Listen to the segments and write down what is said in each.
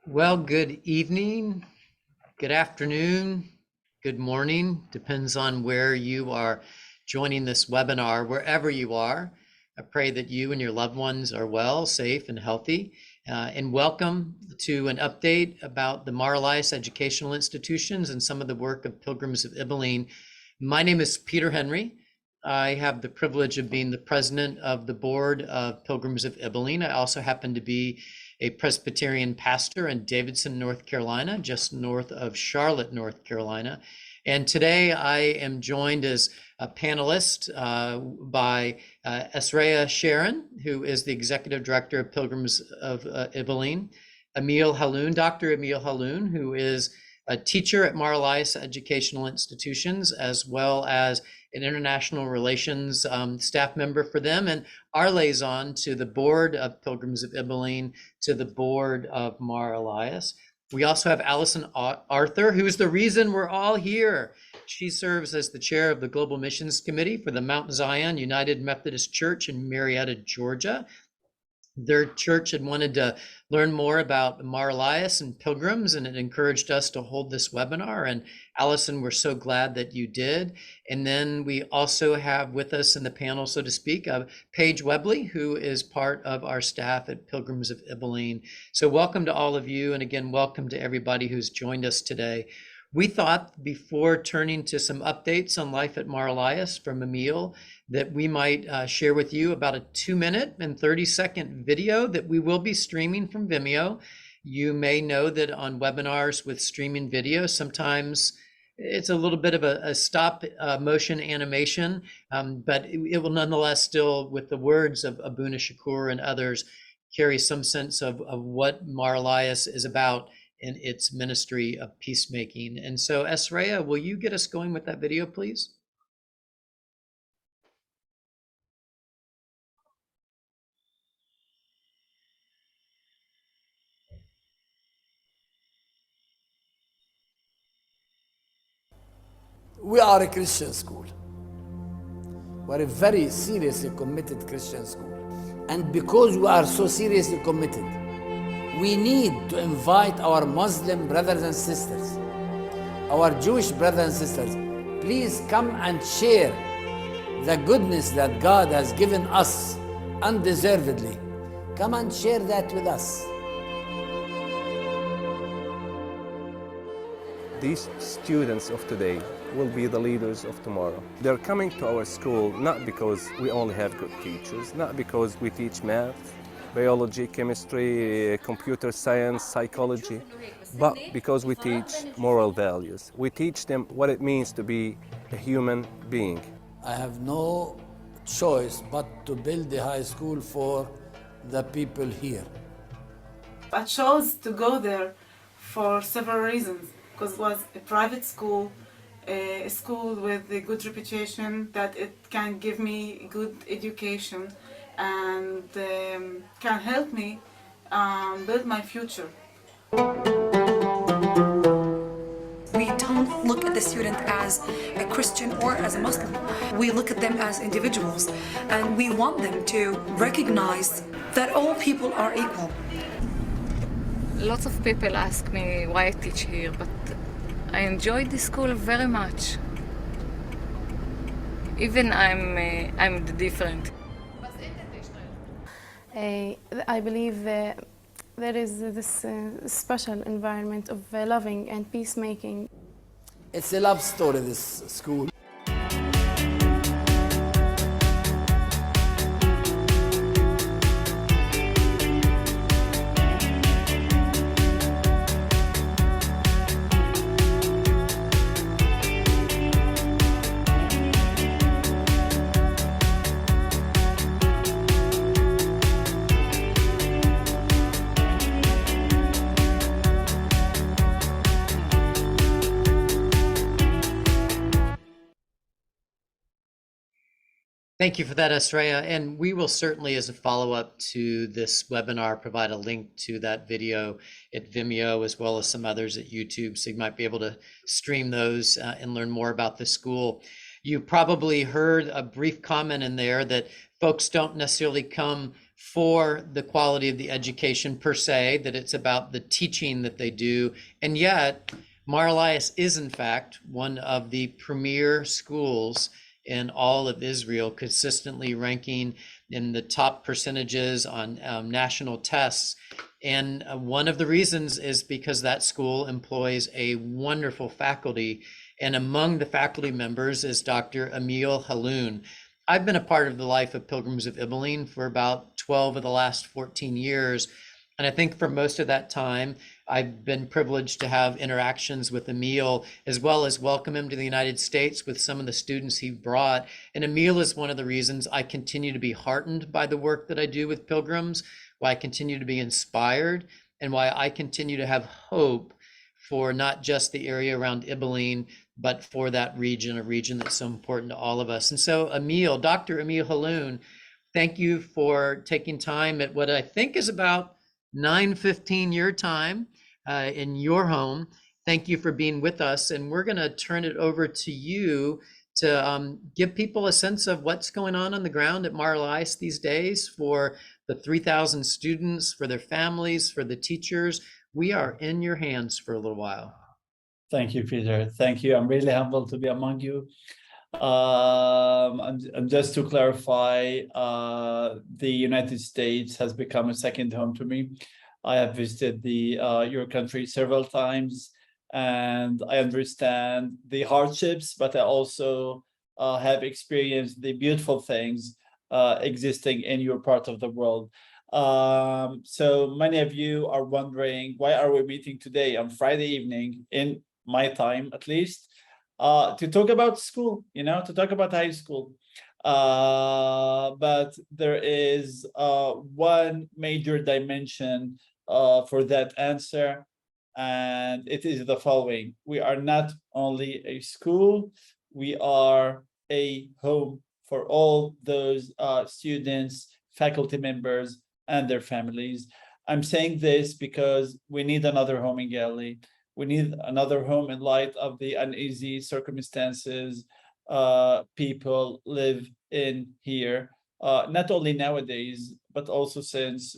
Well, good evening, good afternoon, good morning, depends on where you are joining this webinar, wherever you are. I pray that you and your loved ones are well, safe, and healthy. And welcome to an update about the Mar Elias Educational Institutions and some of the work of Pilgrims of Ibilene. My name is Peter Henry. I have the privilege of being the president of the board of Pilgrims of Ibilene. I also happen to be a Presbyterian pastor in Davidson, North Carolina, just north of Charlotte, North Carolina. And today I am joined as a panelist by Esraya Sharon, who is the executive director of Pilgrims of Ibilene, Emil Haloun, Dr. Emil Haloun, who is a teacher at Mar Elias Educational Institutions, as well as an international relations staff member for them, and our liaison to the board of Pilgrims of Ibilene, to the board of Mar Elias. We also have Allison Arthur, who is the reason we're all here. She serves as the chair of the Global Missions Committee for the Mount Zion United Methodist Church in Marietta, Georgia. Their church had wanted to learn more about Mar Elias and pilgrims, and it encouraged us to hold this webinar. And Allison, we're so glad that you did. And then we also have with us in the panel, so to speak, Paige Webley, who is part of our staff at Pilgrims of Ibilene. So welcome to all of you. And again, welcome to everybody who's joined us today. We thought before turning to some updates on life at Mar Elias from Emil, that we might share with you about a 2-minute and 30-second video that we will be streaming from Vimeo. You may know that on webinars with streaming video, sometimes it's a little bit of a stop motion animation, but it will nonetheless still, with the words of Abuna Chacour and others, carry some sense of what Mar Elias is about in its ministry of peacemaking. And so, Esraya, will you get us going with that video, please? We are a Christian school. We're a very seriously committed Christian school. And because we are so seriously committed, we need to invite our Muslim brothers and sisters, our Jewish brothers and sisters, please come and share the goodness that God has given us undeservedly. Come and share that with us. These students of today will be the leaders of tomorrow. They're coming to our school not because we only have good teachers, not because we teach math, biology, chemistry, computer science, psychology, but because we teach moral values. We teach them what it means to be a human being. I have no choice but to build a high school for the people here. I chose to go there for several reasons, because it was a private school, a school with a good reputation, that it can give me good education and can help me build my future. We don't look at the student as a Christian or as a Muslim. We look at them as individuals, and we want them to recognize that all people are equal. Lots of people ask me why I teach here, but I enjoyed the school very much. Even I'm different. I believe there is this special environment of loving and peacemaking. It's a love story, this school. Thank you for that, Esraya. And we will certainly, as a follow-up to this webinar, provide a link to that video at Vimeo, as well as some others at YouTube, so you might be able to stream those and learn more about the school. You probably heard a brief comment in there that folks don't necessarily come for the quality of the education per se, that it's about the teaching that they do. And yet, Mar Elias is in fact one of the premier schools in all of Israel, consistently ranking in the top percentages on national tests. And one of the reasons is because that school employs a wonderful faculty. And among the faculty members is Dr. Emil Haloun. I've been a part of the life of Pilgrims of Ibelin for about 12 of the last 14 years. And I think for most of that time, I've been privileged to have interactions with Emil, as well as welcome him to the United States with some of the students he brought. And Emil is one of the reasons I continue to be heartened by the work that I do with pilgrims, why I continue to be inspired, and why I continue to have hope for not just the area around Ibelin, but for that region, a region that's so important to all of us. And so Emil, Dr. Emil Haloun, thank you for taking time at what I think is about 9:15 your time in your home. Thank you for being with us. And we're going to turn it over to you to give people a sense of what's going on the ground at Mar Elias these days for the 3,000 students, for their families, for the teachers. We are in your hands for a little while. Thank you, Peter. Thank you. I'm really humbled to be among you. And just to clarify, the United States has become a second home to me. I have visited your country several times, and I understand the hardships, but I also have experienced the beautiful things existing in your part of the world. So many of you are wondering, why are we meeting today on Friday evening, in my time at least, to talk about school, to talk about high school. But there is one major dimension for that answer, and it is the following. We are not only a school, we are a home for all those students, faculty members, and their families. I'm saying this because we need another home in Galilee. We need another home in light of the uneasy circumstances people live in here, not only nowadays, but also since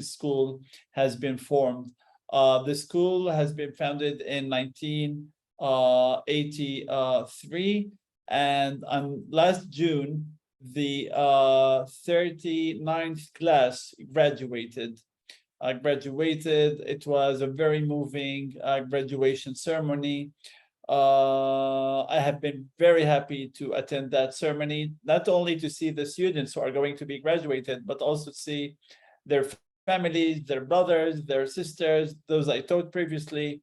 school has been formed. The school has been founded in 1983, and on last June, the 39th class graduated. It was a very moving graduation ceremony. I have been very happy to attend that ceremony, not only to see the students who are going to be graduated, but also see their families, their brothers, their sisters, those I taught previously.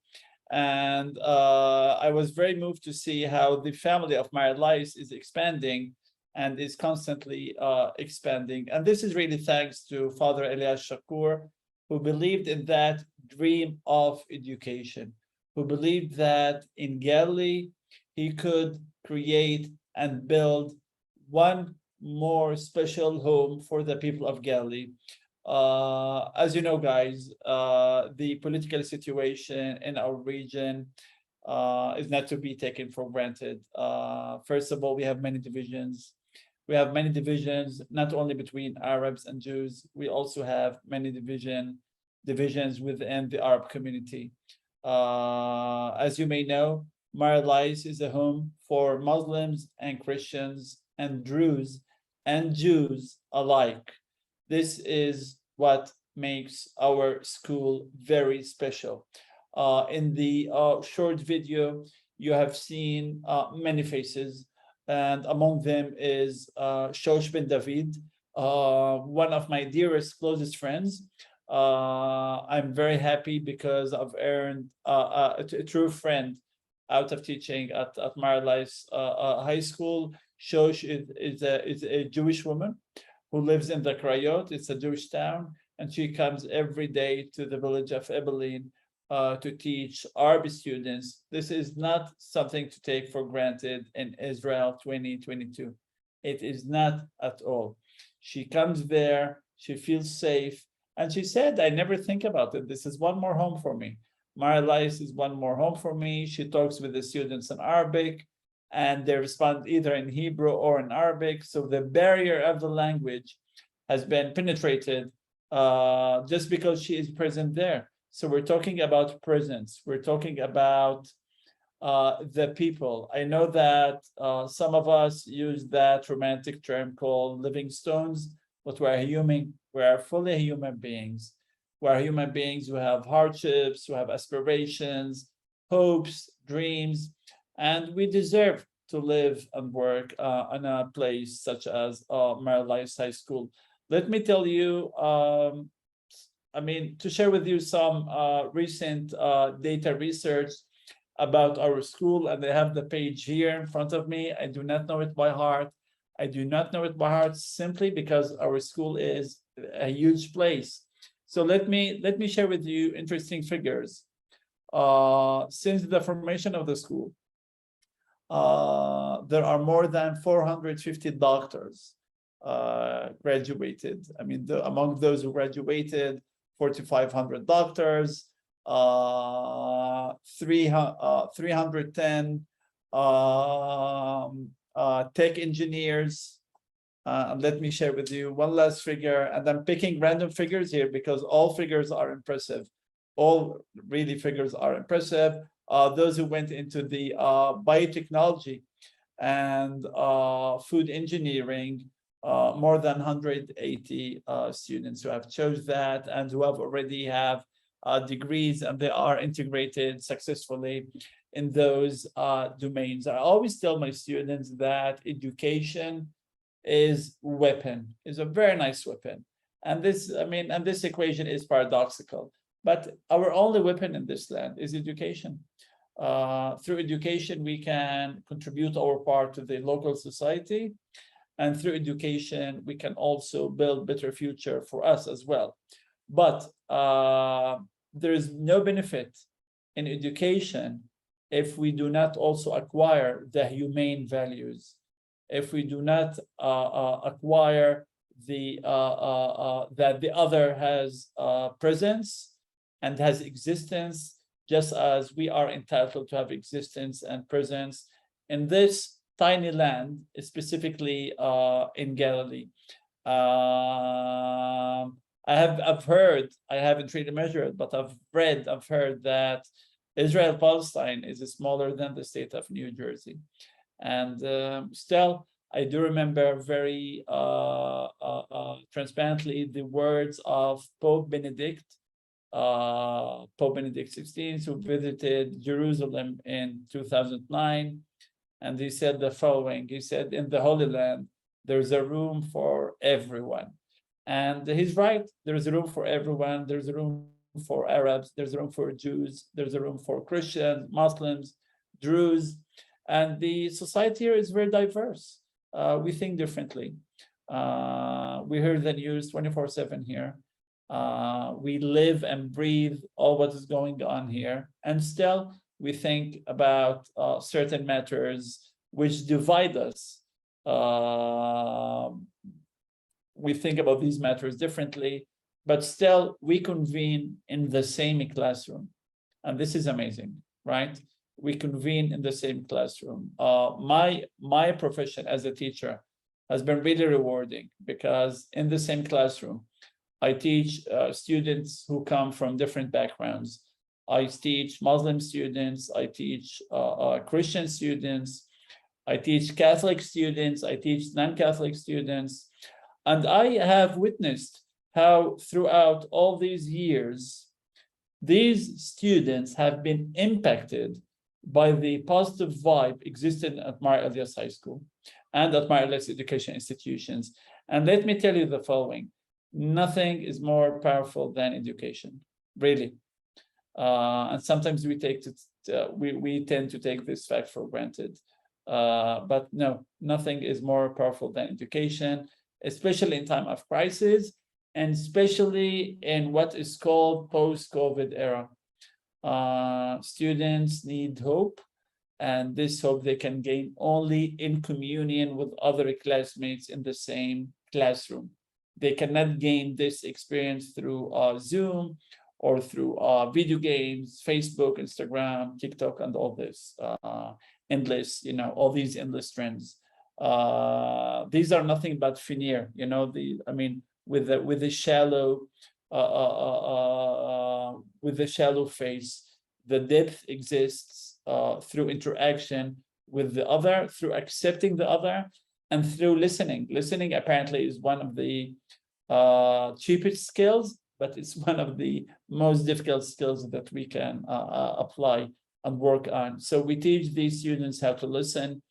And I was very moved to see how the family of Mar Elias is expanding and is constantly expanding. And this is really thanks to Father Elias Chacour, who believed in that dream of education, who believed that in Galilee, he could create and build one more special home for the people of Galilee. As you know, guys, the political situation in our region is not to be taken for granted. First of all, we have many divisions. We have many divisions, not only between Arabs and Jews, we also have many divisions within the Arab community. As you may know, Mar Elias is a home for Muslims and Christians and Druze and Jews alike. This is what makes our school very special. In the short video, you have seen many faces, and among them is Shosh Ben David, one of my dearest, closest friends. I'm very happy because I've earned a true friend out of teaching at Mar Elias High School. Shosh is a Jewish woman who lives in the Krayot. It's a Jewish town, and she comes every day to the village of Ibelin to teach Arabic students. This is not something to take for granted in Israel 2022. It is not at all. She comes there, she feels safe, and she said, I never think about it. This is one more home for me. Mar Elias is one more home for me. She talks with the students in Arabic. and they respond either in Hebrew or in Arabic. So the barrier of the language has been penetrated just because she is present there. So we're talking about presence. We're talking about the people. I know that some of us use that romantic term called living stones, but we're human. We are fully human beings. We're human beings who have hardships, who have aspirations, hopes, dreams, and we deserve to live and work in a place such as Mar Elias High School. Let me tell you, to share with you some recent data research about our school, and I have the page here in front of me. I do not know it by heart. I do not know it by heart simply because our school is a huge place. So let me share with you interesting figures. Since the formation of the school, there are more than 450 doctors graduated. Among those who graduated, 4,500 doctors, 310 tech engineers. Let me share with you one last figure, and I'm picking random figures here because all figures are impressive. All really figures are impressive. Those who went into the biotechnology and food engineering, more than 180 students who have chose that and who have already have degrees, and they are integrated successfully in those domains. I always tell my students that education is a very nice weapon. And this equation is paradoxical, but our only weapon in this land is education. Through education, we can contribute our part to the local society, and through education, we can also build better future for us as well. But there is no benefit in education if we do not also acquire the humane values, if we do not acquire that the other has presence and has existence, just as we are entitled to have existence and presence in this tiny land, specifically in Galilee. I've heard, I haven't really measured, but I've heard that Israel-Palestine is smaller than the state of New Jersey. And still, I do remember very transparently the words of Pope Benedict XVI, who visited Jerusalem in 2009. And he said the following. He said, in the Holy Land, there's a room for everyone. And he's right. There's a room for everyone. There's a room for Arabs. There's a room for Jews. There's a room for Christians, Muslims, Druze. And the society here is very diverse. We think differently. We hear the news 24/7 here. We live and breathe all what is going on here. And still, we think about certain matters which divide us. We think about these matters differently, but still we convene in the same classroom. And this is amazing, right? We convene in the same classroom. My profession as a teacher has been really rewarding because in the same classroom, I teach students who come from different backgrounds. I teach Muslim students, I teach Christian students, I teach Catholic students, I teach non-Catholic students. And I have witnessed how throughout all these years, these students have been impacted by the positive vibe existing at Mar Elias High School and at Mar Elias Educational Institutions. And let me tell you the following: nothing is more powerful than education, really. And sometimes we tend to take this fact for granted. But no, nothing is more powerful than education, especially in time of crisis, and especially in what is called post-COVID era. Students need hope, and this hope they can gain only in communion with other classmates in the same classroom. They cannot gain this experience through Zoom or through video games, Facebook, Instagram, TikTok, and all this. endless, all these endless trends. These are nothing but veneer, with the shallow, with the shallow face. The depth exists through interaction with the other, through accepting the other, and through listening. Listening apparently is one of the cheapest skills, but it's one of the most difficult skills that we can apply and work on. So we teach these students how to listen.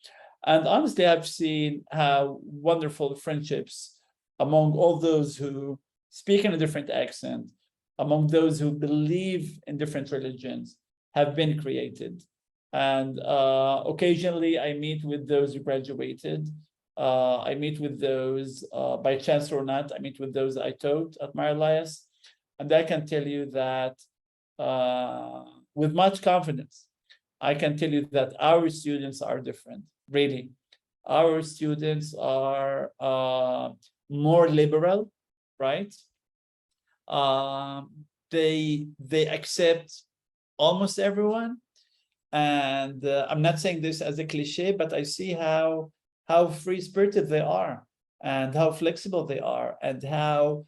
And honestly, I've seen how wonderful friendships among all those who speak in a different accent, among those who believe in different religions, have been created. And occasionally I meet with those who graduated. I meet with those, by chance or not, I meet with those I taught at Mar Elias. And I can tell you that with much confidence, I can tell you that our students are different, really. Our students are more liberal, right? They accept almost everyone. And I'm not saying this as a cliche, but I see how free-spirited they are, and how flexible they are, and how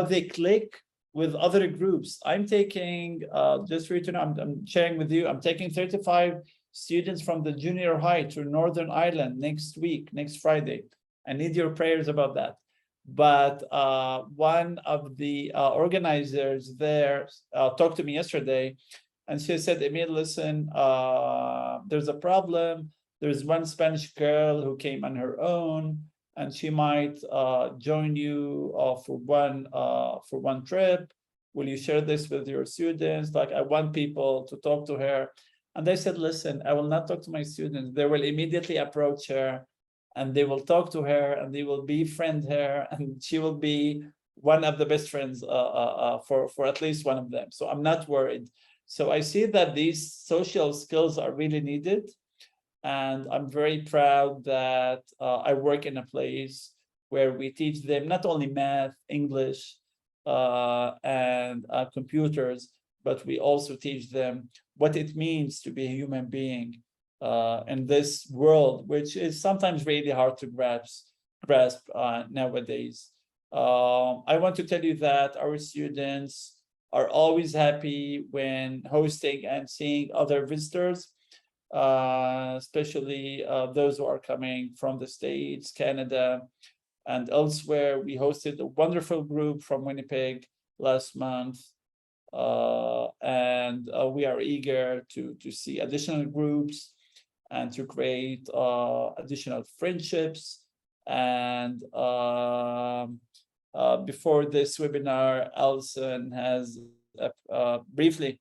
they click with other groups. I'm taking, just for you to know, I'm sharing with you, I'm taking 35 students from the junior high to Northern Ireland next week, next Friday. I need your prayers about that. But one of the organizers there talked to me yesterday, and she said, Emil, listen, there's a problem. There's one Spanish girl who came on her own, and she might join you for one trip. Will you share this with your students? Like, I want people to talk to her. And they said, listen, I will not talk to my students. They will immediately approach her, and they will talk to her, and they will befriend her, and she will be one of the best friends for at least one of them. So I'm not worried. So I see that these social skills are really needed. And I'm very proud that I work in a place where we teach them not only math, English, and computers, but we also teach them what it means to be a human being in this world, which is sometimes really hard to grasp nowadays. I want to tell you that our students are always happy when hosting and seeing other visitors, especially those who are coming from the States, Canada, and elsewhere. We hosted a wonderful group from Winnipeg last month, and we are eager to see additional groups and to create additional friendships. And before this webinar, Alison has briefly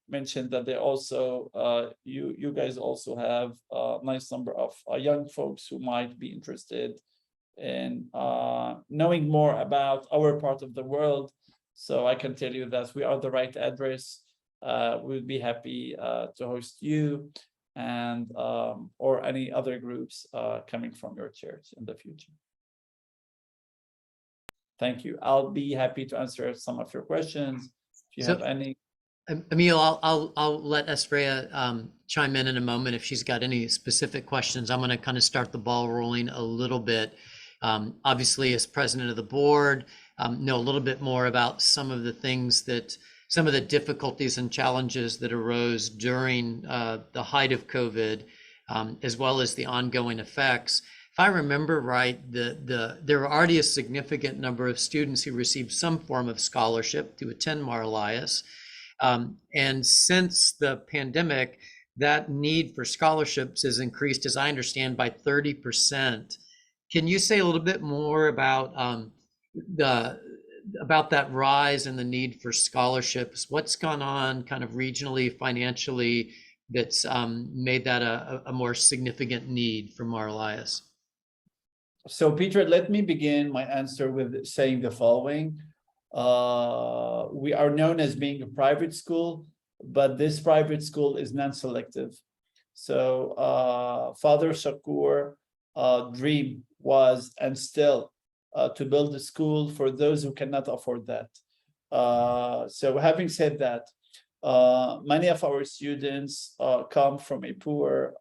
mentioned that they also, you guys also have a nice number of young folks who might be interested in knowing more about our part of the world. So I can tell you that we are the right address. We'll be happy to host you and or any other groups coming from your church in the future. Thank you. I'll be happy to answer some of your questions if you have any. Emil, I'll let Estrella chime in a moment if she's got any specific questions. I'm going to kind of start the ball rolling a little bit. Obviously, as president of the board, know a little bit more about some of the things that, some of the difficulties and challenges that arose during the height of COVID, as well as the ongoing effects. If I remember right, there were already a significant number of students who received some form of scholarship to attend Mar Elias. And since the pandemic, that need for scholarships has increased, as I understand, by 30%. Can you say a little bit more about that rise in the need for scholarships? What's gone on kind of regionally, financially, that's made that a more significant need for Mar Elias? So Peter, let me begin my answer with saying the following. We are known as being a private school, but this private school is non-selective. So Father Chacour dream was and still to build a school for those who cannot afford that. So having said that, Many of our students come from a poor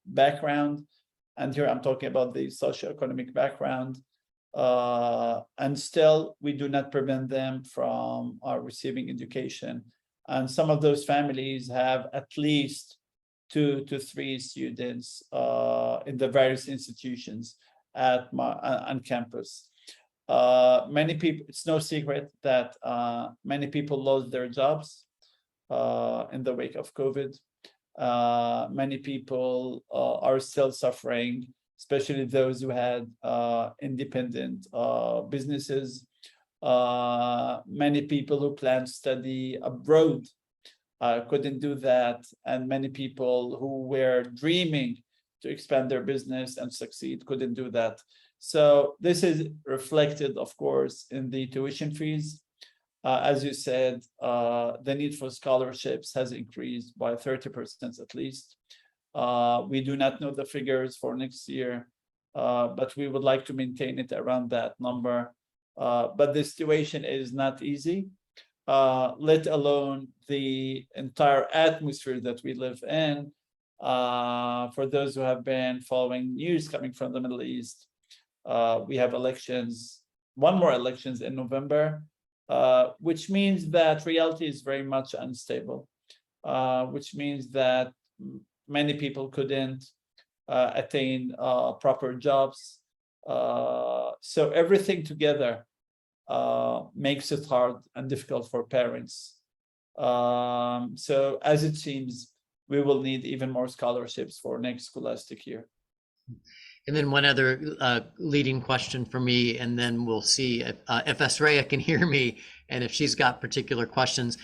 background, and here I'm talking about the socioeconomic background, and still we do not prevent them from receiving education. And some of those families have at least 2 to 3 students in the various institutions on campus. Many people, it's no secret that many people lost their jobs in the wake of COVID. Many people are still suffering, especially those who had independent businesses. Many people who plan to study abroad couldn't do that, and many people who were dreaming to expand their business and succeed couldn't do that. So this is reflected, of course, in the tuition fees. As you said, the need for scholarships has increased by 30% at least. We do not know the figures for next year, but we would like to maintain it around that number. But the situation is not easy, let alone the entire atmosphere that we live in. For those who have been following news coming from the Middle East, we have elections, one more elections in November, which means that reality is very much unstable, which means that many people couldn't attain proper jobs. So everything together makes it hard and difficult for parents. So as it seems, we will need even more scholarships for next scholastic year. And then one other leading question for me, and then we'll see if Esraya can hear me and if she's got particular questions.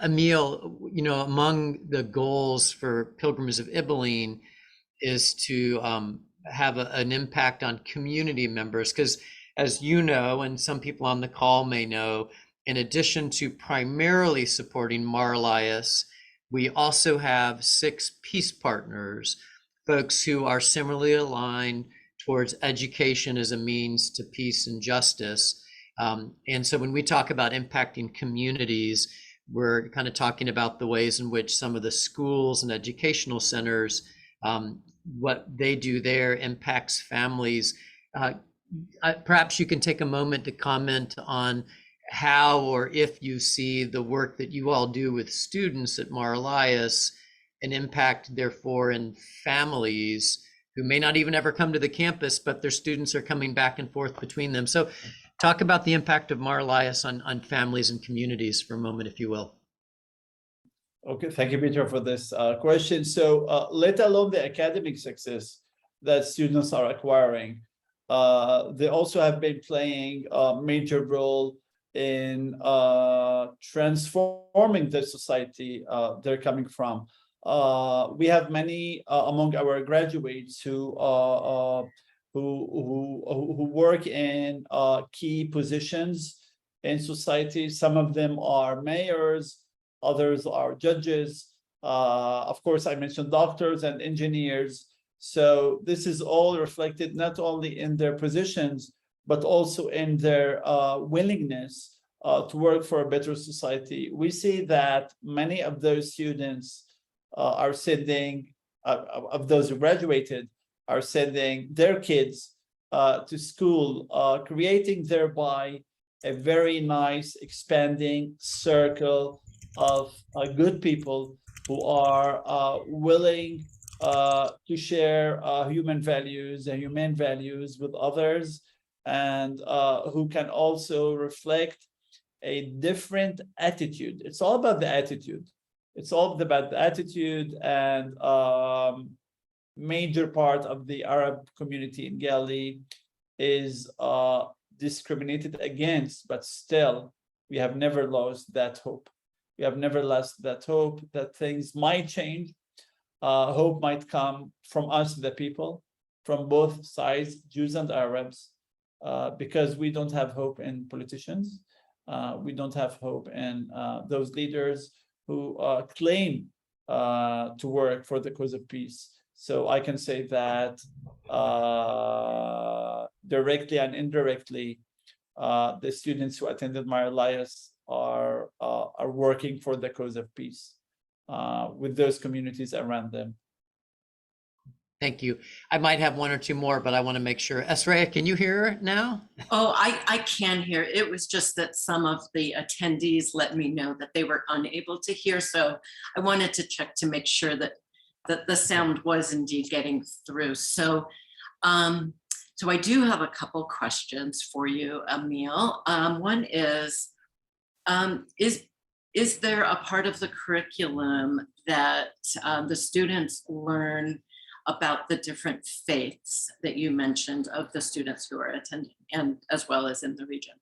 Emil, you know, among the goals for Pilgrims of Ibilene is to have an impact on community members, because as you know, and some people on the call may know, in addition to primarily supporting Mar Elias, we also have 6 peace partners, folks who are similarly aligned towards education as a means to peace and justice. And so when we talk about impacting communities, we're kind of talking about the ways in which some of the schools and educational centers, what they do there impacts families. Perhaps you can take a moment to comment on how or if you see the work that you all do with students at Mar Elias an impact, therefore, in families who may not even ever come to the campus, but their students are coming back and forth between them. So talk about the impact of Mar Elias on families and communities for a moment, if you will. Okay, thank you, Peter, for this question. So let alone the academic success that students are acquiring, they also have been playing a major role in transforming the society they're coming from. We have many among our graduates who work in key positions in society. Some of them are mayors, others are judges. Of course, I mentioned doctors and engineers. So this is all reflected not only in their positions, but also in their willingness to work for a better society. We see that many of those students are sending, of those who graduated, are sending their kids to school, creating thereby a very nice expanding circle of good people who are willing to share human values and humane values with others, and who can also reflect a different attitude. It's all about the attitude. It's all about the attitude, and major part of the Arab community in Galilee is discriminated against, but still we have never lost that hope. We have never lost that hope that things might change. Hope might come from us, the people, from both sides, Jews and Arabs, because we don't have hope in politicians. We don't have hope in those leaders who claim to work for the cause of peace. So I can say that directly and indirectly, the students who attended Mar Elias are working for the cause of peace with those communities around them. Thank you. I might have one or two more, but I want to make sure. Esraya, can you hear her now? Oh, I can hear. It was just that some of the attendees let me know that they were unable to hear. So I wanted to check to make sure that the sound was indeed getting through. So, so I do have a couple questions for you, Emil. One is there a part of the curriculum that the students learn about the different faiths that you mentioned of the students who are attending, and as well as in the region?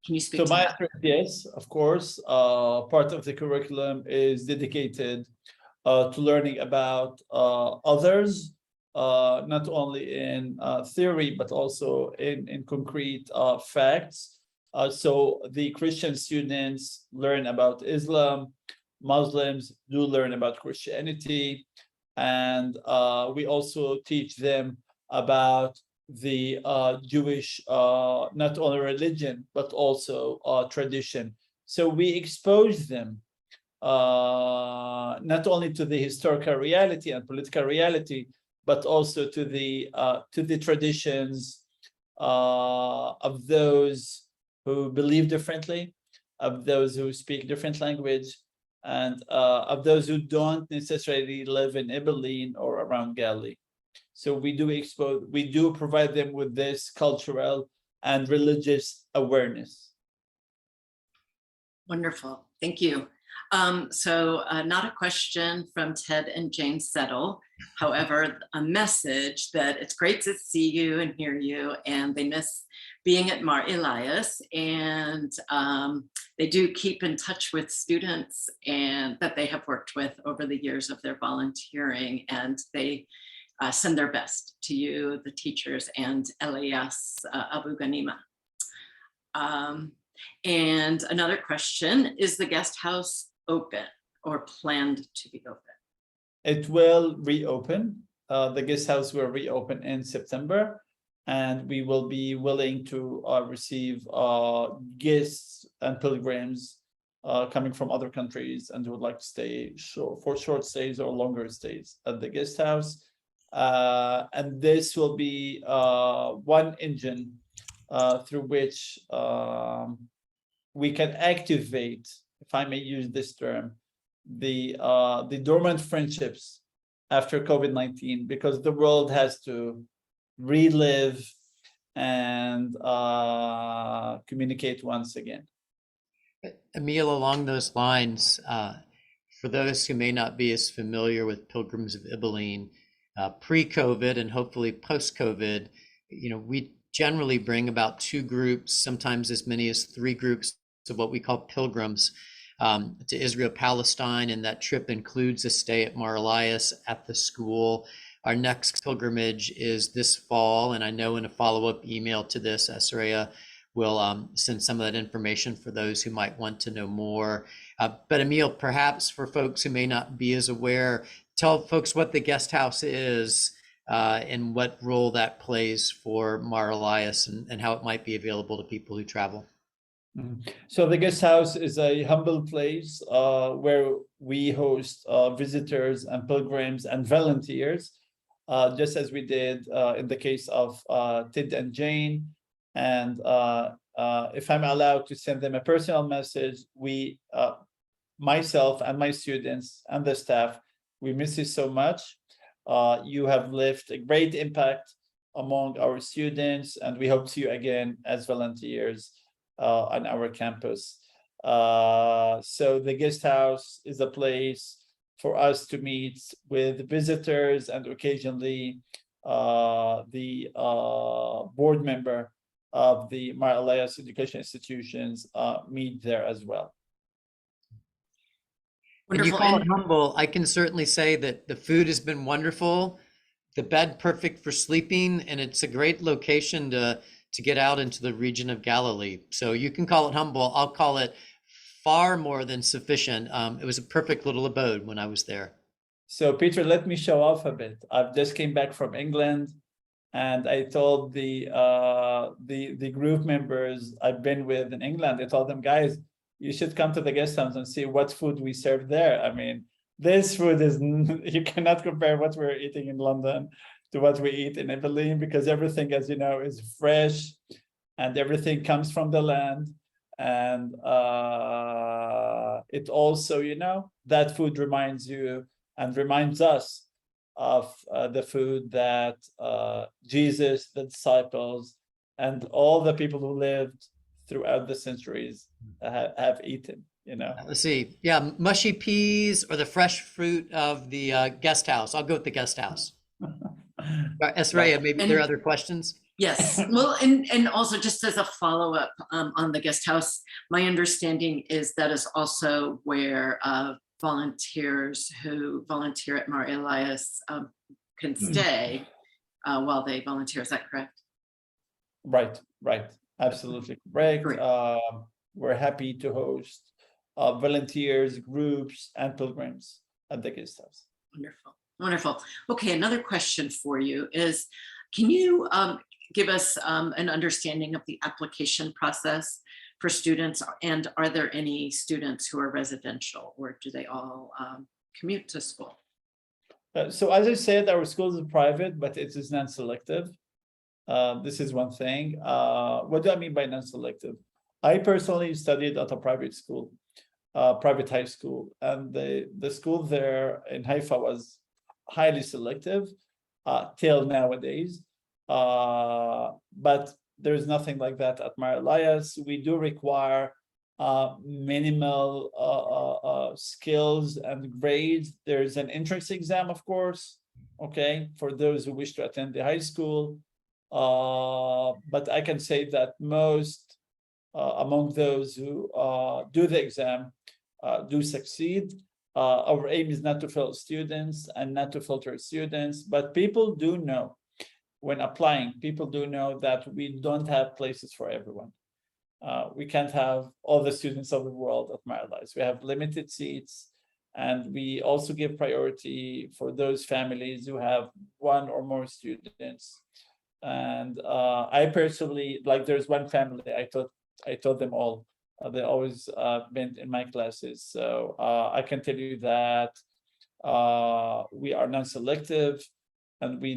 Can you speak to my that? answer is yes, of course. Part of the curriculum is dedicated to learning about others, not only in theory, but also in concrete facts. So the Christian students learn about Islam, Muslims do learn about Christianity, and we also teach them about the Jewish, not only religion, but also tradition. So we expose them not only to the historical reality and political reality, but also to the traditions of those who believe differently, of those who speak different language, and of those who don't necessarily live in Ibilin or around Galilee. So we do provide them with this cultural and religious awareness. Wonderful, thank you. So not a question from Ted and Jane Settle, however, a message that it's great to see you and hear you, and they miss being at Mar Elias, and they do keep in touch with students and that they have worked with over the years of their volunteering, and they send their best to you, the teachers, and Elias Abu Ghanima. And another question, is the guest house open or planned to be open? It will reopen. The guest house will reopen in September, and we will be willing to receive guests and pilgrims coming from other countries and who would like to stay for short stays or longer stays at the guest house. And this will be one engine through which we can activate, if I may use this term, the dormant friendships after COVID-19, because the world has to relive and communicate once again. Emil, along those lines, for those who may not be as familiar with Pilgrims of Ibilin, pre-COVID and hopefully post-COVID, we generally bring about 2 groups, sometimes as many as 3 groups of what we call pilgrims to Israel, Palestine, and that trip includes a stay at Mar Elias at the school. Our next pilgrimage is this fall, and I know in a follow-up email to this, Esraya will send some of that information for those who might want to know more. But Emil, perhaps for folks who may not be as aware, tell folks what the guest house is and what role that plays for Mar Elias and how it might be available to people who travel. So the guest house is a humble place where we host visitors and pilgrims and volunteers, just as we did in the case of Ted and Jane. And if I'm allowed to send them a personal message, we, myself and my students and the staff, we miss you so much. You have left a great impact among our students, and we hope to see you again as volunteers on our campus. So the guest house is a place for us to meet with visitors, and occasionally the board member of the Mar Elias Educational Institutions meet there as well. When you call it humble, I can certainly say that the food has been wonderful, the bed perfect for sleeping, and it's a great location to get out into the region of Galilee. So you can call it humble. I'll call it far more than sufficient. It was a perfect little abode when I was there. So Peter, let me show off a bit. I've just came back from England. And I told the group members I've been with in England, I told them, guys, you should come to the guest house and see what food we serve there. I mean, this food is, you cannot compare what we're eating in London to what we eat in Italy, because everything, as you know, is fresh and everything comes from the land. And it also, you know, that food reminds you and reminds us of the food that Jesus, the disciples, and all the people who lived throughout the centuries have eaten, you know. Let's see. Yeah, mushy peas or the fresh fruit of the guest house. I'll go with the guest house. Esraya, maybe there are other questions? Yes, well, and also just as a follow-up on the guest house, my understanding is that is also where volunteers who volunteer at Mar Elias can stay while they volunteer. Is that correct? Right, absolutely correct. Great. We're happy to host volunteers, groups, and pilgrims at the guest house. Wonderful. Okay, another question for you is, can you give us an understanding of the application process for students, and are there any students who are residential, or do they all commute to school? So as I said, our school is private, but it is non-selective. This is one thing. What do I mean by non-selective? I personally studied at a private school, private high school, and the school there in Haifa was highly selective till nowadays. But there's nothing like that at Mar Elias. We do require minimal skills and grades. There's an entrance exam, of course, okay, for those who wish to attend the high school. But I can say that most among those who do the exam do succeed. Our aim is not to fail students and not to filter students, but people do know, when applying, people do know that we don't have places for everyone. We can't have all the students of the world at Mar Elias. We have limited seats, and we also give priority for those families who have one or more students. And I personally, like, there's one family, I taught them all. They always been in my classes. So I can tell you that we are non-selective, and we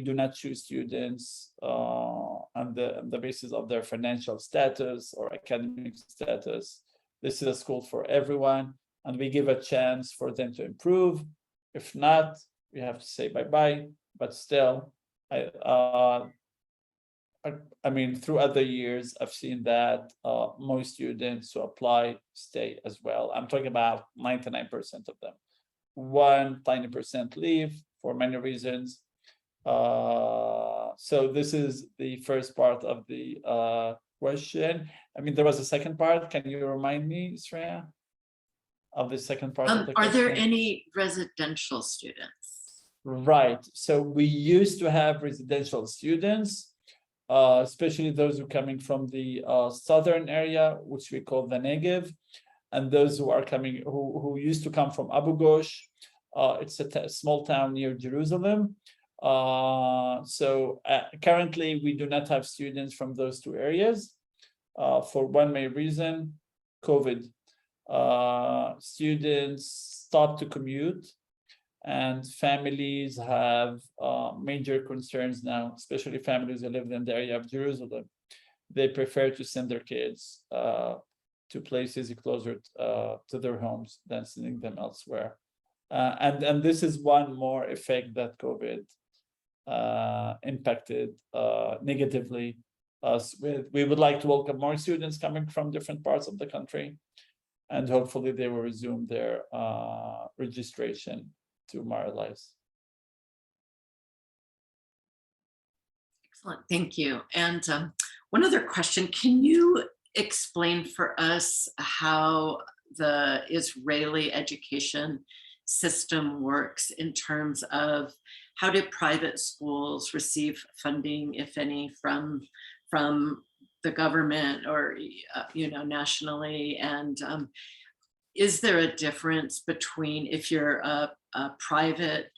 do not choose students on the basis of their financial status or academic status. This is a school for everyone, and we give a chance for them to improve. If not, we have to say bye-bye. But still, I mean, throughout the years, I've seen that most students who apply stay as well. I'm talking about 99% of them. 1 tiny percent leave for many reasons. So this is the first part of the question. I mean, there was a second part. Can you remind me, Sreya, of the second part of the question? Are there any residential students? Right. So we used to have residential students, especially those who are coming from the southern area, which we call the Negev, and those who are coming, who used to come from Abu Ghosh. It's a small town near Jerusalem. So currently we do not have students from those two areas for one main reason: COVID. Students stopped to commute, and families have major concerns now, especially families who live in the area of Jerusalem. They prefer to send their kids to places closer to their homes than sending them elsewhere. And this is one more effect that COVID impacted negatively us with. We would like to welcome more students coming from different parts of the country, and hopefully they will resume their registration to Mar Elias. Excellent, thank you. And one other question, can you explain for us how the Israeli education system works in terms of how do private schools receive funding, if any, from the government or nationally? And is there a difference between if you're a private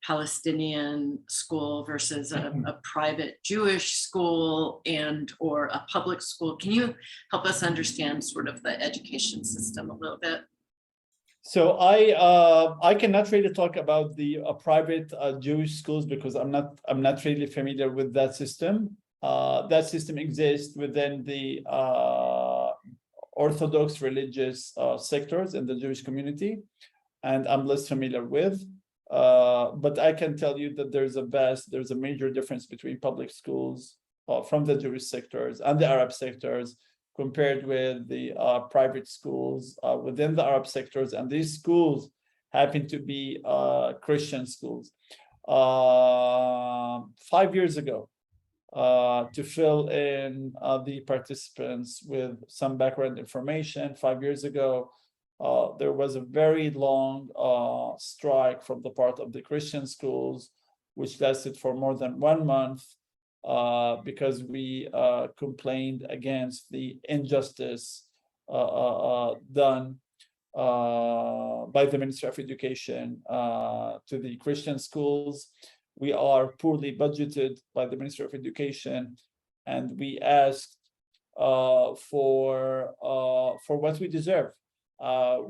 Palestinian school versus a private Jewish school and or a public school. Can you help us understand sort of the education system a little bit? So I cannot really talk about the private Jewish schools because I'm not really familiar with that system. That system exists within the Orthodox religious sectors in the Jewish community, and I'm less familiar with. But I can tell you that there's a major difference between public schools from the Jewish sectors and the Arab sectors compared with the private schools within the Arab sectors, and these schools happen to be Christian schools. 5 years ago, to fill in the participants with some background information, 5 years ago, there was a very long strike from the part of the Christian schools, which lasted for more than 1 month, because we complained against the injustice done by the Ministry of Education to the Christian schools. We are poorly budgeted by the Ministry of Education, and we asked for what we deserve.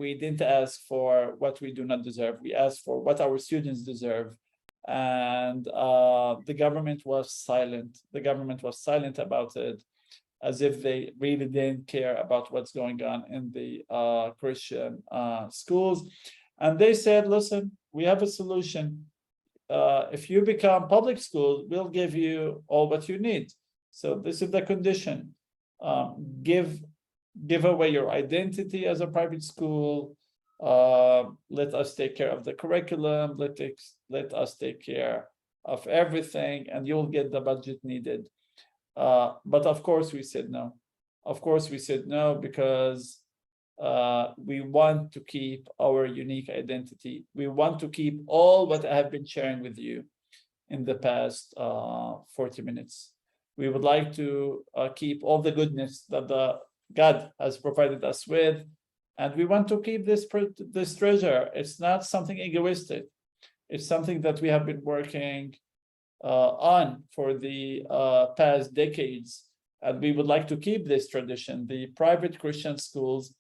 We didn't ask for what we do not deserve. We asked for what our students deserve. And the government was silent. The government was silent about it, as if they really didn't care about what's going on in the Christian schools. And they said, listen, we have a solution. If you become public school, we'll give you all what you need. So this is the condition. Give away your identity as a private school. Let us take care of the curriculum. Let us take care of everything, and you'll get the budget needed. But of course we said no. Of course we said no, because we want to keep our unique identity. We want to keep all what I have been sharing with you in the past 40 minutes. We would like to keep all the goodness that God has provided us with, and we want to keep this treasure. It's not something egoistic. It's something that we have been working on for the past decades, and we would like to keep this tradition. The private Christian schools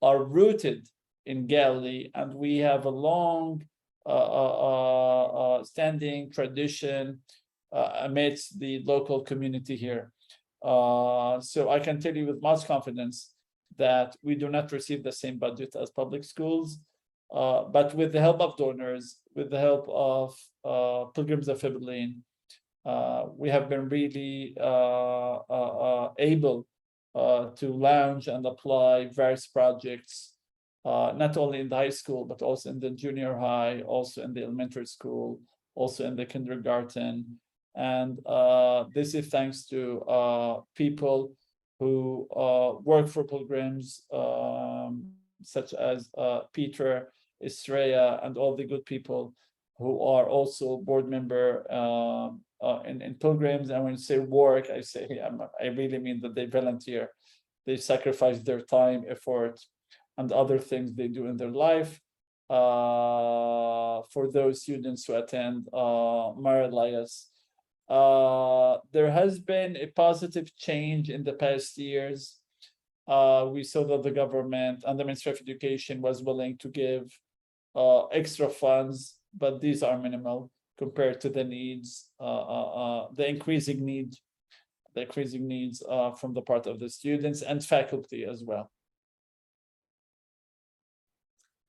are rooted in Galilee, and we have a long standing tradition amidst the local community here. So I can tell you with much confidence that we do not receive the same budget as public schools, but with the help of donors, with the help of Pilgrims of Fibline, we have been really able to launch and apply various projects, not only in the high school, but also in the junior high, also in the elementary school, also in the kindergarten. And this is thanks to people who work for Pilgrims, such as Peter, Israel, and all the good people who are also board member in Pilgrims. And when you say work, I really mean that they volunteer. They sacrifice their time, effort, and other things they do in their life for those students who attend Mar Elias. There has been a positive change in the past years. We saw that the government and the Ministry of Education was willing to give extra funds, but these are minimal compared to the needs, the increasing needs from the part of the students and faculty as well.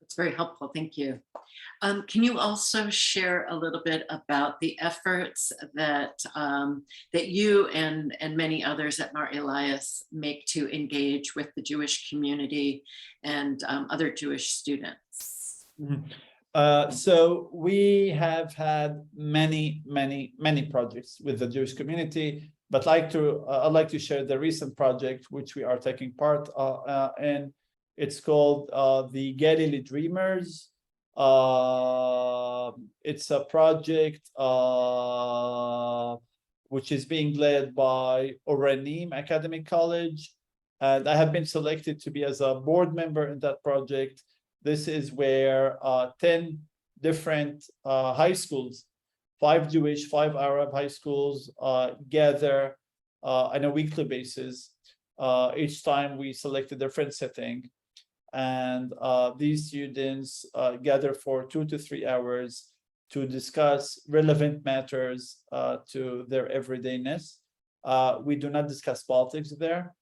That's very helpful. Thank you. Can you also share a little bit about the efforts that that you and many others at Mar Elias make to engage with the Jewish community and other Jewish students? Mm-hmm. So we have had many projects with the Jewish community, but I'd like to share the recent project which we are taking part in. It's called the Galilee Dreamers. It's a project which is being led by Oranim Academic College, and I have been selected to be as a board member in that project. This is where 10 different high schools 5 Jewish, 5 Arab high schools gather on a weekly basis. Each time we select a different setting, and these students gather for 2 to 3 hours to discuss relevant matters to their everydayness. We do not discuss politics there.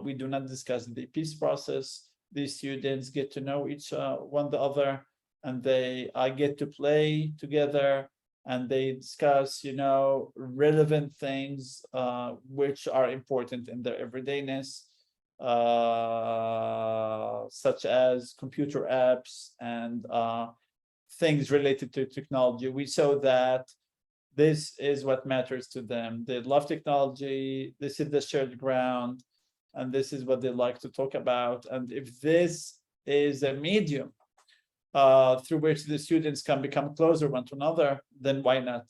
We do not discuss the peace process. These students get to know each one the other, and they get to play together, and they discuss, relevant things which are important in their everydayness, such as computer apps and things related to technology. We saw that this is what matters to them. They love technology. This is the shared ground, and this is what they like to talk about. And if this is a medium through which the students can become closer one to another, then why not?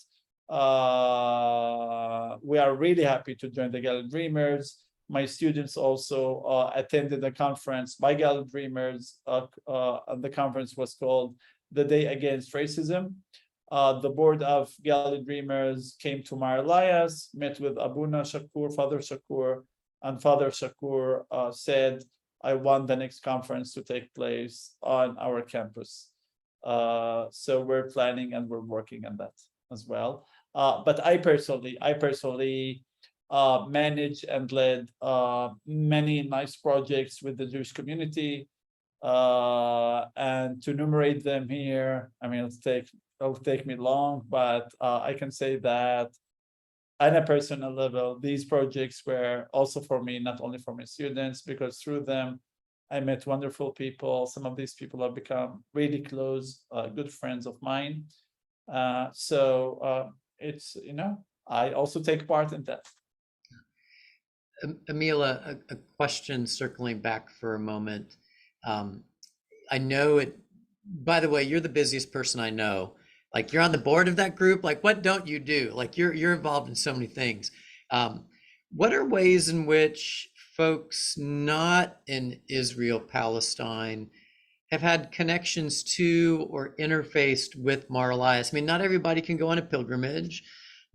We are really happy to join the Galilee Dreamers. My students also attended a conference by Galilee Dreamers. The conference was called The Day Against Racism. The board of Galilee Dreamers came to Mar Elias, met with Abuna Chacour, Father Chacour, and Father Chacour said, I want the next conference to take place on our campus. So we're planning and we're working on that as well. But I personally managed and led many nice projects with the Jewish community. And to enumerate them here, I mean, it'll take me long, but I can say that on a personal level, these projects were also for me, not only for my students, because through them, I met wonderful people. Some of these people have become really close, good friends of mine. So it's, I also take part in that. Emil, a question circling back for a moment. I know it, by the way, you're the busiest person I know. Like, you're on the board of that group. Like, what don't you do? Like, you're involved in so many things. What are ways in which folks not in Israel, Palestine, have had connections to or interfaced with Mar Elias? I mean, not everybody can go on a pilgrimage.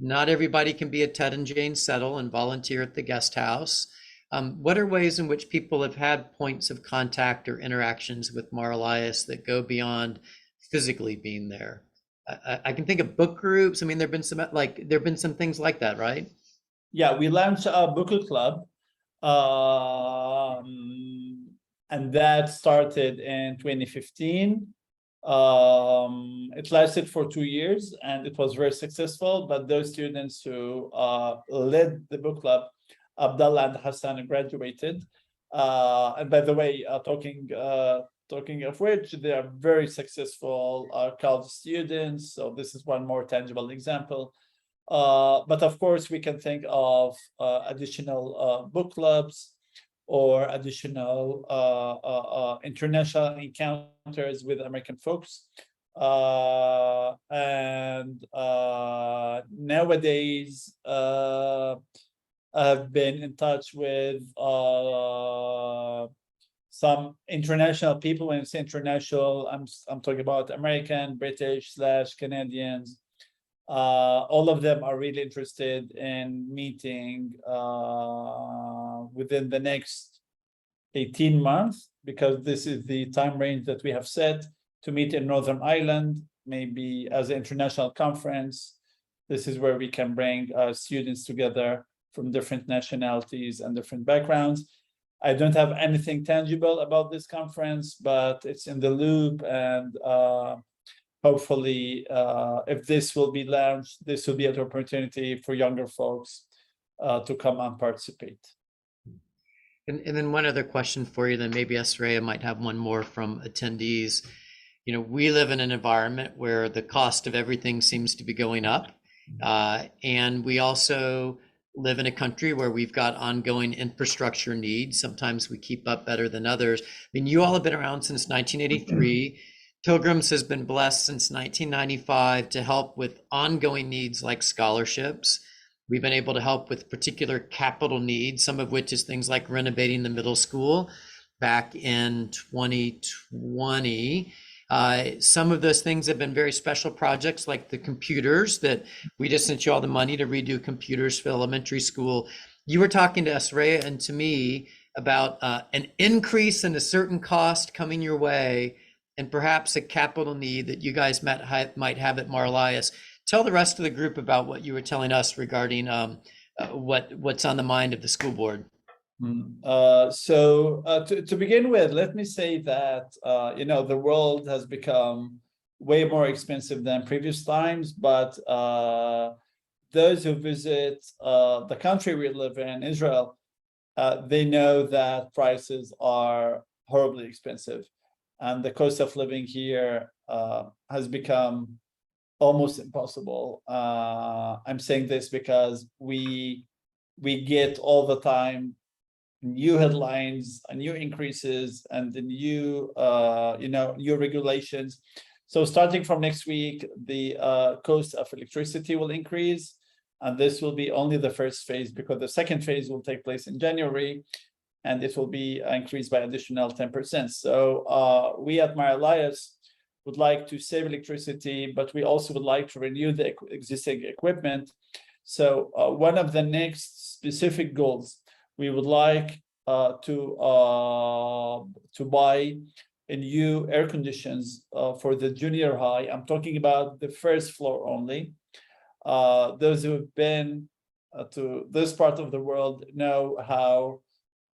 Not everybody can be a Ted and Jane Settle and volunteer at the guest house. What are ways in which people have had points of contact or interactions with Mar Elias that go beyond physically being there? I can think of book groups. I mean, there've been some things like that, right? Yeah, we launched a book club, and that started in 2015. It lasted for 2 years, and it was very successful. But those students who led the book club, Abdullah and Hassan, graduated. And by the way, talking of which, they are very successful college students. So this is one more tangible example. But of course, we can think of additional book clubs or additional international encounters with American folks. And nowadays, I've been in touch with some international people. When I say international, I'm talking about American, British / Canadians. All of them are really interested in meeting within the next 18 months, because this is the time range that we have set to meet in Northern Ireland, maybe as an international conference. This is where we can bring students together from different nationalities and different backgrounds. I don't have anything tangible about this conference, but it's in the loop, and hopefully, if this will be launched, this will be an opportunity for younger folks to come and participate. And then one other question for you, then maybe Esraya might have one more from attendees. We live in an environment where the cost of everything seems to be going up. And we also live in a country where we've got ongoing infrastructure needs. Sometimes we keep up better than others. I mean, you all have been around since 1983. Pilgrims has been blessed since 1995 to help with ongoing needs like scholarships. We've been able to help with particular capital needs, some of which is things like renovating the middle school back in 2020. Some of those things have been very special projects, like the computers that we just sent you all the money to redo computers for elementary school. You were talking to Asraya and to me about an increase in a certain cost coming your way and perhaps a capital need that you guys might have at Mar Elias. Tell the rest of the group about what you were telling us regarding what's on the mind of the school board. To begin with, let me say that the world has become way more expensive than previous times, but those who visit the country we live in, Israel, they know that prices are horribly expensive, and the cost of living here has become almost impossible. I'm saying this because we get all the time new headlines, new increases, and the new new regulations. So starting from next week, the cost of electricity will increase, and this will be only the first phase, because the second phase will take place in January, and it will be increased by additional 10%. So we at Mar Elias would like to save electricity, but we also would like to renew the existing equipment. So one of the next specific goals, we would like to buy a new air conditions for the junior high. I'm talking about the first floor only. Those who have been to this part of the world know how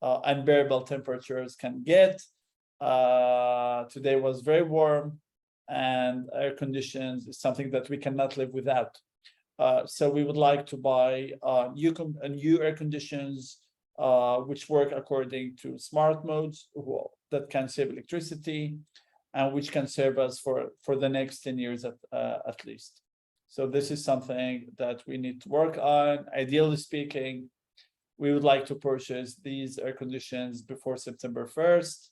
unbearable temperatures can get. Today was very warm, and air conditions is something that we cannot live without. So we would like to buy new air conditions which work according to smart modes that can save electricity, and which can serve us for the next 10 years at least. So this is something that we need to work on. Ideally speaking, we would like to purchase these air conditions before September 1st,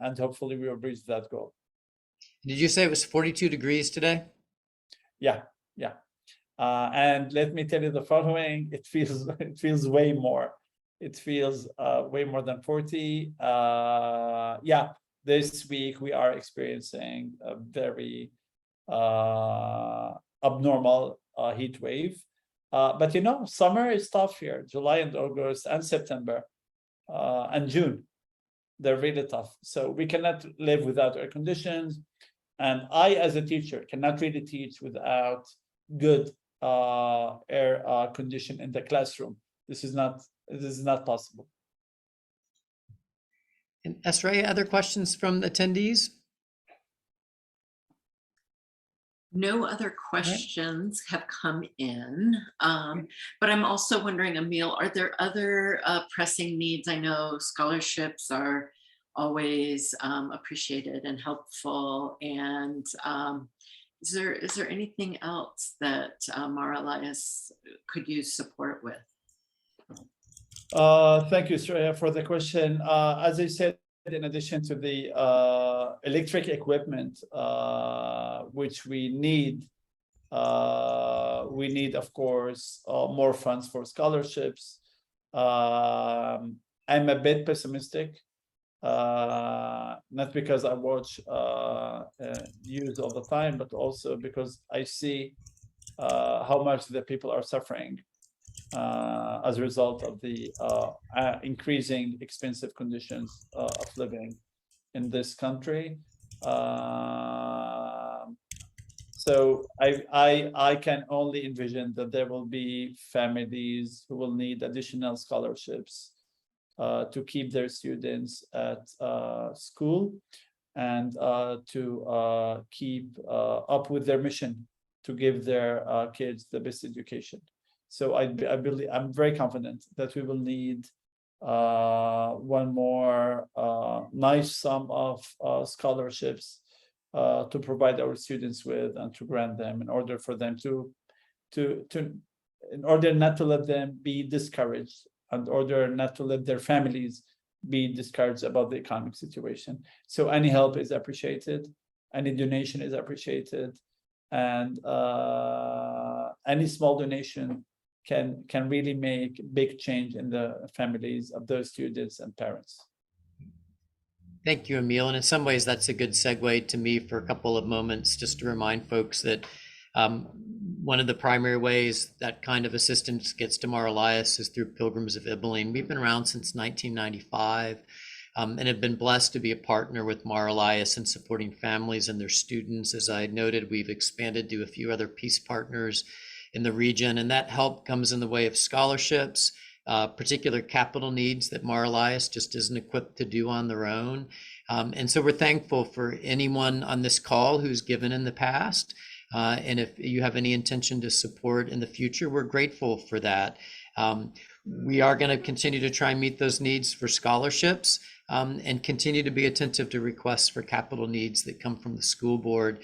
and hopefully we will reach that goal. Did you say it was 42 degrees today? Yeah. And let me tell you the following: it feels way more. It feels way more than 40. This week we are experiencing a very abnormal heat wave. But summer is tough here. July and August and September and June, they're really tough. So we cannot live without air conditions. And I, as a teacher, cannot really teach without good air condition in the classroom. This is not possible. And Esraya, other questions from the attendees? No other questions have come in, but I'm also wondering, Emil, are there other pressing needs? I know scholarships are always appreciated and helpful, and is there anything else that Mar Elias could use support with? Thank you, Sreya, for the question. As I said, in addition to the electric equipment, which we need, of course, more funds for scholarships. I'm a bit pessimistic, not because I watch news all the time, but also because I see how much the people are suffering as a result of the increasing expensive conditions of living in this country. So I can only envision that there will be families who will need additional scholarships to keep their students at school, and to keep up with their mission to give their kids the best education. So I believe, I'm very confident that we will need one more nice sum of scholarships to provide our students with, and to grant them, in order for them in order not to let them be discouraged, in order not to let their families be discouraged about the economic situation. So any help is appreciated, any donation is appreciated, and any small donation can really make big change in the families of those students and parents. Thank you, Emil. And in some ways, that's a good segue to me for a couple of moments, just to remind folks that one of the primary ways that kind of assistance gets to Mar Elias is through Pilgrims of Ibelline. We've been around since 1995 and have been blessed to be a partner with Mar Elias in supporting families and their students. As I noted, we've expanded to a few other peace partners in the region, and that help comes in the way of scholarships, particular capital needs that Mar Elias just isn't equipped to do on their own. And so we're thankful for anyone on this call who's given in the past. And if you have any intention to support in the future, we're grateful for that. We are going to continue to try and meet those needs for scholarships and continue to be attentive to requests for capital needs that come from the school board.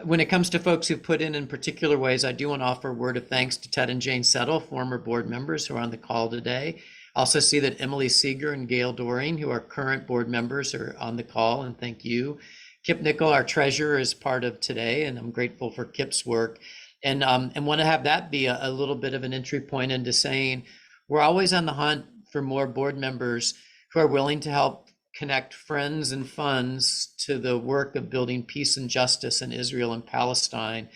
When it comes to folks who put in particular ways, I do want to offer a word of thanks to Ted and Jane Settle, former board members who are on the call today. I also see that Emily Seeger and Gail Doring, who are current board members, are on the call, and thank you. Kip Nickel, our treasurer, is part of today, and I'm grateful for Kip's work. And want to have that be a little bit of an entry point into saying we're always on the hunt for more board members who are willing to help connect friends and funds to the work of building peace and justice in Israel and Palestine.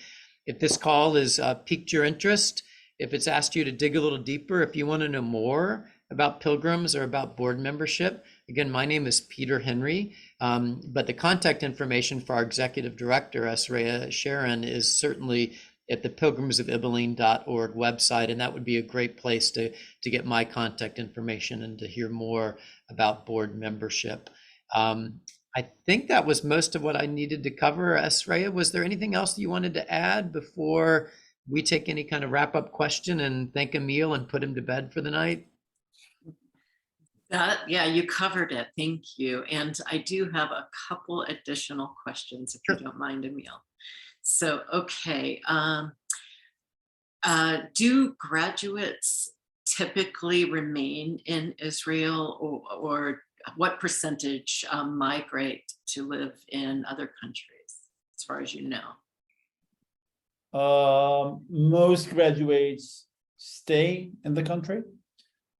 If this call has piqued your interest, if it's asked you to dig a little deeper, if you want to know more about Pilgrims or about board membership, again, my name is Peter Henry, but the contact information for our executive director, Esraya Sharon, is certainly at the pilgrimsofibelline.org website, and that would be a great place to get my contact information and to hear more about board membership. I think that was most of what I needed to cover. Esraya, was there anything else that you wanted to add before we take any kind of wrap-up question and thank Emil and put him to bed for the night? Yeah, you covered it. Thank you. And I do have a couple additional questions, if Sure. you don't mind, Emil. So, okay. Do graduates typically remain in Israel, or what percentage migrate to live in other countries, as far as you know? Most graduates stay in the country.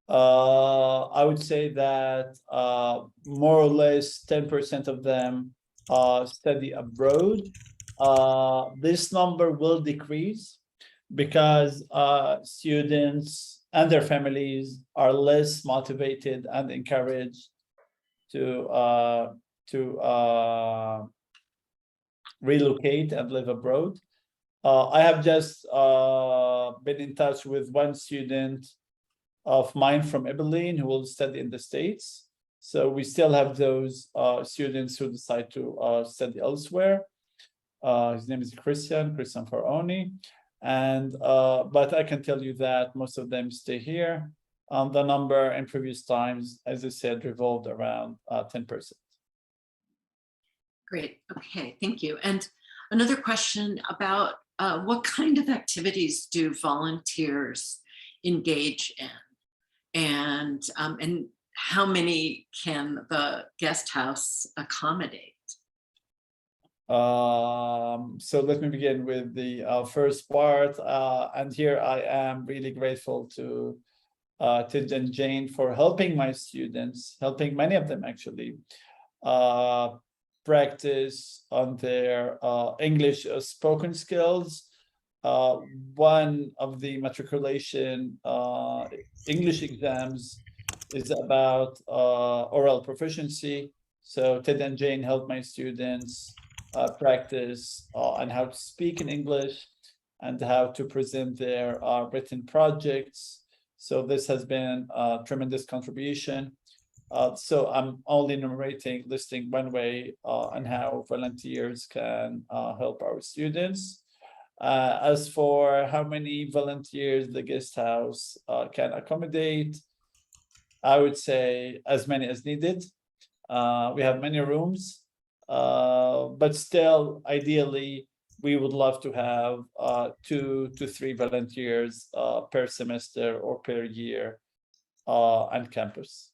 I would say that more or less 10% of them study abroad. This number will decrease because students and their families are less motivated and encouraged to relocate and live abroad. I have just been in touch with one student of mine from Ibelline who will study in the States. So we still have those students who decide to study elsewhere. His name is Christian Faraoni. And but I can tell you that most of them stay here. The number in previous times, as I said, revolved around 10%. Great. Okay, thank you. And another question about what kind of activities do volunteers engage in? And how many can the guest house accommodate? So let me begin with the first part. And here I am really grateful to Ted and Jane for helping my students, helping many of them actually, practice on their English spoken skills. One of the matriculation English exams is about oral proficiency. So Ted and Jane helped my students practice on how to speak in English and how to present their written projects. So this has been a tremendous contribution. So I'm only listing one way on how volunteers can help our students. As for how many volunteers the guest house can accommodate, I would say as many as needed. We have many rooms, but still, ideally, we would love to have 2 to 3 volunteers per semester or per year on campus.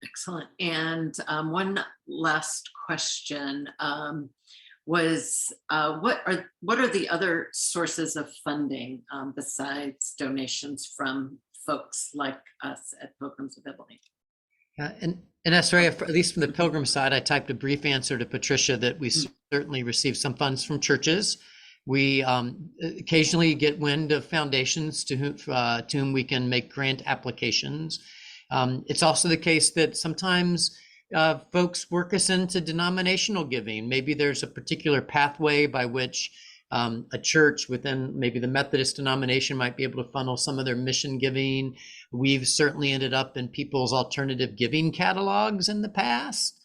Excellent. And one last question was, what are the other sources of funding besides donations from folks like us at Pilgrims of Italy. And Esraya, at least from the Pilgrim side, I typed a brief answer to Patricia that we certainly receive some funds from churches. We occasionally get wind of foundations to whom we can make grant applications. It's also the case that sometimes folks work us into denominational giving. Maybe there's a particular pathway by which a church within maybe the Methodist denomination might be able to funnel some of their mission giving. We've certainly ended up in people's alternative giving catalogs in the past.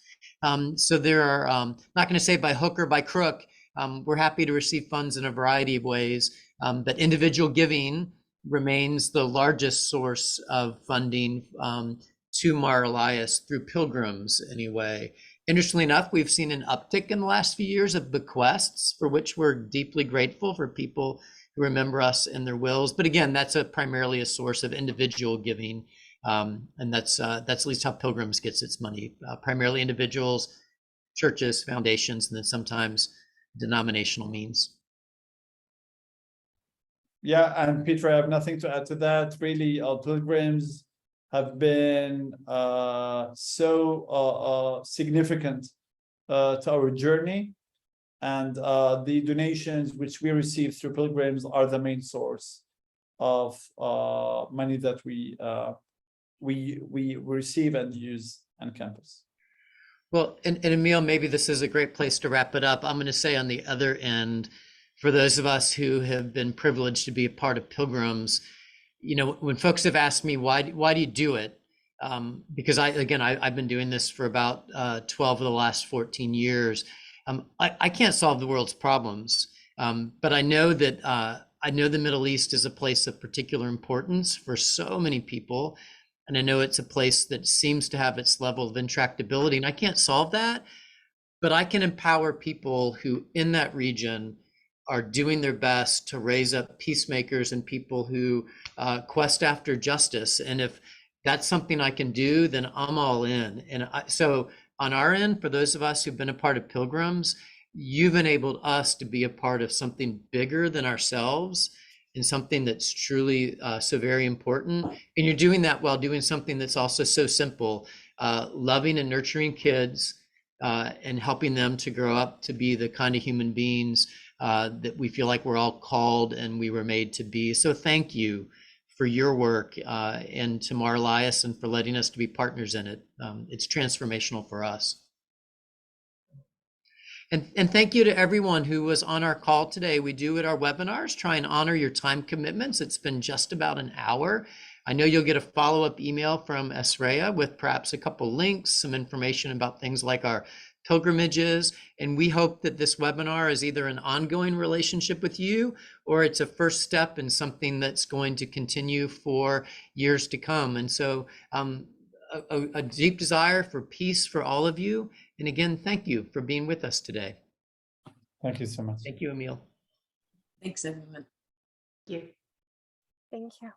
So there are, not going to say by hook or by crook, we're happy to receive funds in a variety of ways, but individual giving remains the largest source of funding to Mar Elias through Pilgrims anyway. Interestingly enough, we've seen an uptick in the last few years of bequests, for which we're deeply grateful for people who remember us in their wills. But again, that's primarily a source of individual giving. And that's at least how Pilgrims gets its money, primarily individuals, churches, foundations, and then sometimes denominational means. Yeah, and Peter, I have nothing to add to that. Really, our pilgrims have been so significant to our journey, and the donations which we receive through pilgrims are the main source of money that we receive and use on campus. Well, and Emil, maybe this is a great place to wrap it up. I'm going to say on the other end, for those of us who have been privileged to be a part of Pilgrims, you know, when folks have asked me, why do you do it? Because I've been doing this for about 12 of the last 14 years. I can't solve the world's problems, but I know that I know the Middle East is a place of particular importance for so many people. And I know it's a place that seems to have its level of intractability, and I can't solve that, but I can empower people who in that region are doing their best to raise up peacemakers and people who quest after justice. And if that's something I can do, then I'm all in. And so on our end, for those of us who've been a part of Pilgrims, you've enabled us to be a part of something bigger than ourselves and something that's truly so very important. And you're doing that while doing something that's also so simple, loving and nurturing kids and helping them to grow up to be the kind of human beings that we feel like we're all called and we were made to be. So thank you for your work and to Mar Elias and for letting us to be partners in it. It's transformational for us. And thank you to everyone who was on our call today. We do at our webinars try and honor your time commitments. It's been just about an hour. I know you'll get a follow-up email from Esraya with perhaps a couple links, some information about things like our pilgrimages. And we hope that this webinar is either an ongoing relationship with you or it's a first step in something that's going to continue for years to come. And so a deep desire for peace for all of you. And again, thank you for being with us today. Thank you so much. Thank you, Emil. Thanks, everyone. Thank you.